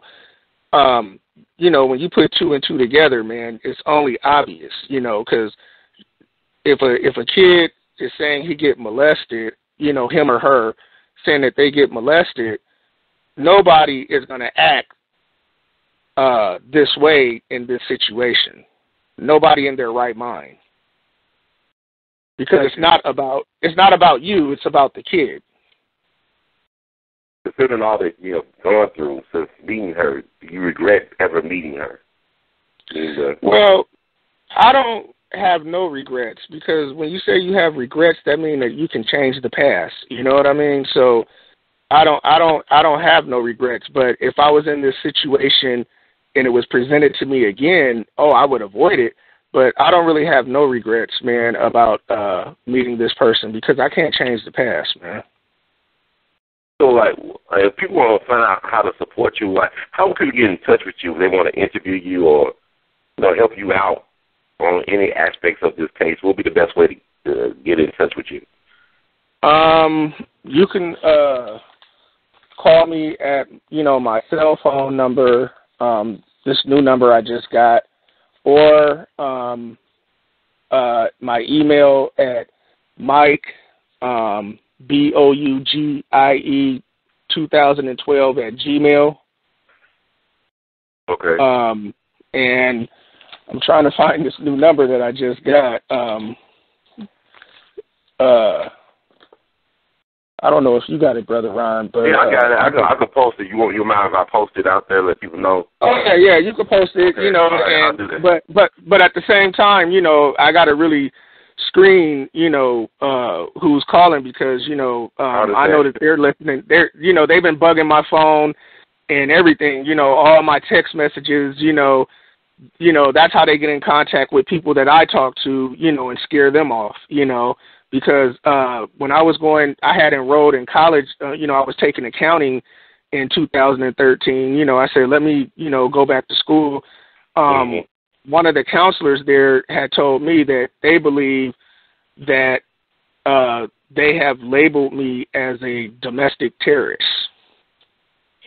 you know, when you put two and two together, man, it's only obvious, you know, because if a kid is saying he get molested, you know, him or her saying that they get molested, nobody is going to act this way in this situation. Nobody in their right mind, because it's not about you, it's about the kid. considering all that you have gone through since meeting her, do you regret ever meeting her? Well, I don't have no regrets, because when you say you have regrets, that means that you can change the past. You know what I mean? So I don't have no regrets. But if I was in this situation and it was presented to me again, I would avoid it. But I don't really have no regrets, man, about meeting this person, because I can't change the past, man. So, like, if people want to find out how to support you, like, how can people get in touch with you if they want to interview you or help you out on any aspects of this case? What would be the best way to get in touch with you? You can call me at, my cell phone number, this new number I just got, or my email at Mike, Bougie 2012 at Gmail. Okay. And I'm trying to find this new number that I just got. I don't know if you got it, Brother Ron, but yeah, I got it. I can post it. You mind if I post it out there, let people know? Okay, yeah, you can post it. Okay. And but at the same time, I got to really screen, who's calling, because I know that they're listening. They've been bugging my phone and everything. All my text messages. That's how they get in contact with people that I talk to. And scare them off. Because when I had enrolled in college, I was taking accounting in 2013. I said, let me, go back to school. One of the counselors there had told me that they believe that they have labeled me as a domestic terrorist.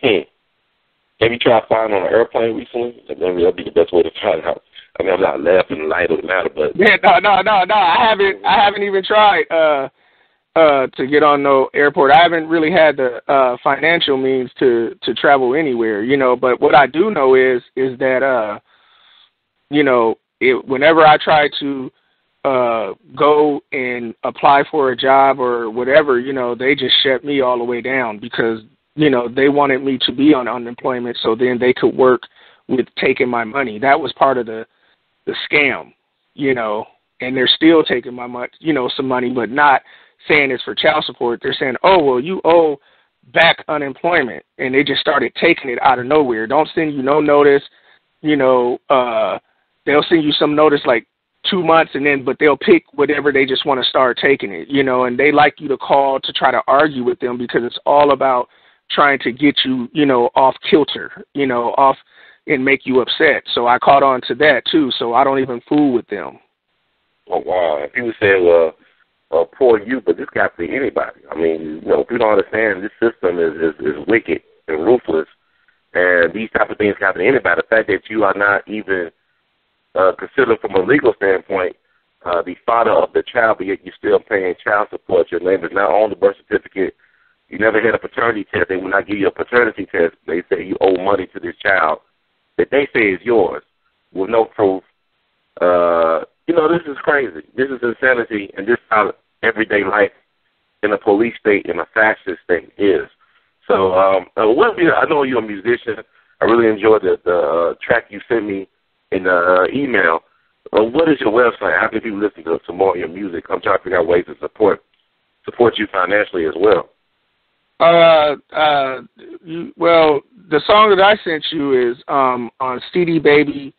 Have you tried flying on an airplane recently? Maybe that'd be the best way to find out. I mean, I'm not laughing in light of the matter, but yeah, no. I haven't even tried to get on no airport. I haven't really had the financial means to travel anywhere, But what I do know is that whenever I try to go and apply for a job or whatever, they just shut me all the way down, because they wanted me to be on unemployment so then they could work with taking my money. That was part of the scam, and they're still taking my money, some money, but not saying it's for child support. They're saying, oh, well, you owe back unemployment, and they just started taking it out of nowhere. Don't send you no notice, they'll send you some notice like 2 months, but they'll pick whatever they just want to start taking it, and they like you to call to try to argue with them, because it's all about trying to get you, off kilter, off and make you upset. So I caught on to that too, so I don't even fool with them. Oh, wow. People say, poor you, but this got to be anybody. I mean, people don't understand this system is wicked and ruthless, and these type of things can happen to anybody. The fact that you are not even considered from a legal standpoint the father of the child, but yet you're still paying child support. Your name is not on the birth certificate. You never had a paternity test. They will not give you a paternity test. They say you owe money to this child that they say is yours with no proof. This is crazy. This is insanity, and this is how everyday life in a police state, in a fascist state is. So, I know you're a musician. I really enjoyed the track you sent me in the email. What is your website? How can people listen to some more of your music? I'm trying to figure out ways to support you financially as well. Well, the song that I sent you is on cdbaby.com,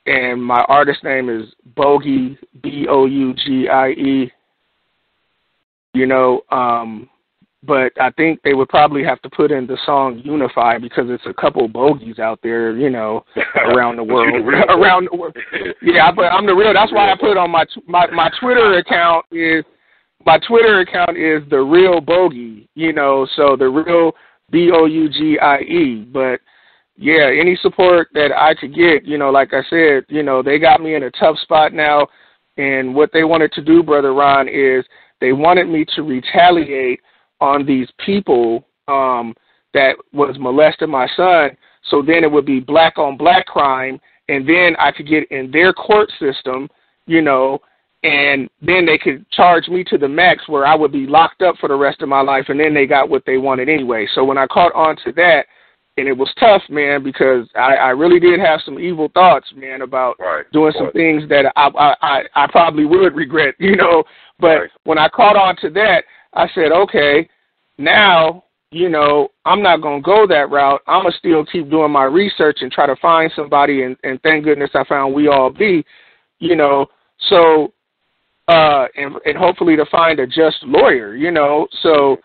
and my artist name is Bougie, Bougie. But I think they would probably have to put in the song Unify, because it's a couple bogeys out there, around the world. Around the world. Yeah, I'm the real. That's why I put on my Twitter account is. My Twitter account is The Real Bogey, so The Real Bougie. But, yeah, any support that I could get, like I said, they got me in a tough spot now. And what they wanted to do, Brother Ron, is they wanted me to retaliate on these people that was molesting my son. So then it would be black on black crime. And then I could get in their court system, and then they could charge me to the max where I would be locked up for the rest of my life, and then they got what they wanted anyway. So when I caught on to that, and it was tough, man, because I really did have some evil thoughts, man, about doing some things that I probably would regret, you know. But when I caught on to that, I said, okay, now, you know, I'm not going to go that route. I'm going to still keep doing my research and try to find somebody, and thank goodness I found We All Be, you know. So, and hopefully to find a just lawyer, you know. So,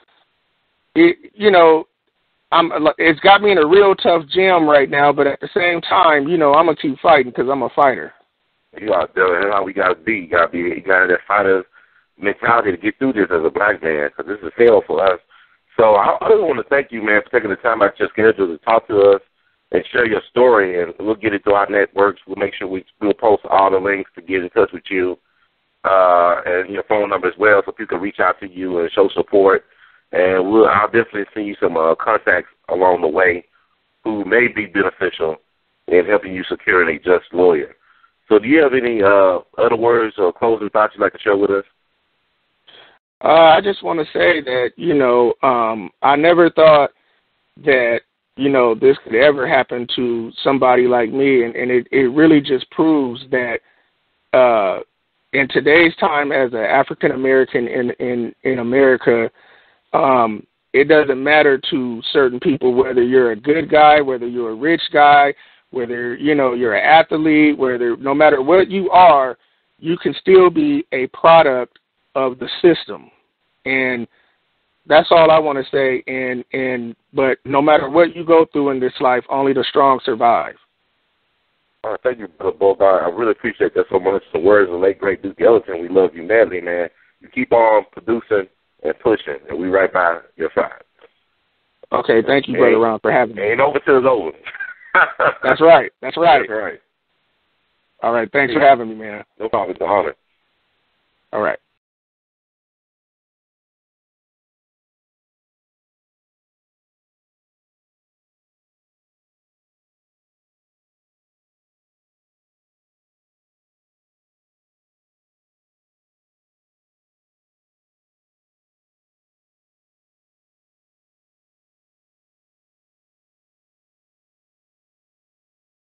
you know, it's got me in a real tough jam right now, but at the same time, you know, I'm going to keep fighting because I'm a fighter. You are, that's how we got to be. You got that fighter's mentality to get through this as a black man, because this is hell for us. So I just want to thank you, man, for taking the time out of your schedule to talk to us and share your story, and we'll get it through our networks. We'll make sure we'll post all the links to get in touch with you and your phone number as well, so people can reach out to you and show support. And I'll definitely send you some contacts along the way who may be beneficial in helping you securing a just lawyer. So do you have any other words or closing thoughts you'd like to share with us? I just want to say that, you know, I never thought that, you know, this could ever happen to somebody like me, and it really just proves that in today's time as an African American in America, it doesn't matter to certain people whether you're a good guy, whether you're a rich guy, whether, you know, you're an athlete, no matter what you are, you can still be a product of the system. And that's all I want to say. But no matter what you go through in this life, only the strong survive. All right, thank you, Brother Bougard. I really appreciate that so much. The words of the late, great Duke Ellington. We love you madly, man. You keep on producing and pushing, and we right by your side. Okay, thank you, Brother Ron, for having me. Ain't over till it's over. That's right. That's right. All right, thanks for having me, man. No problem. It's an honor. All right.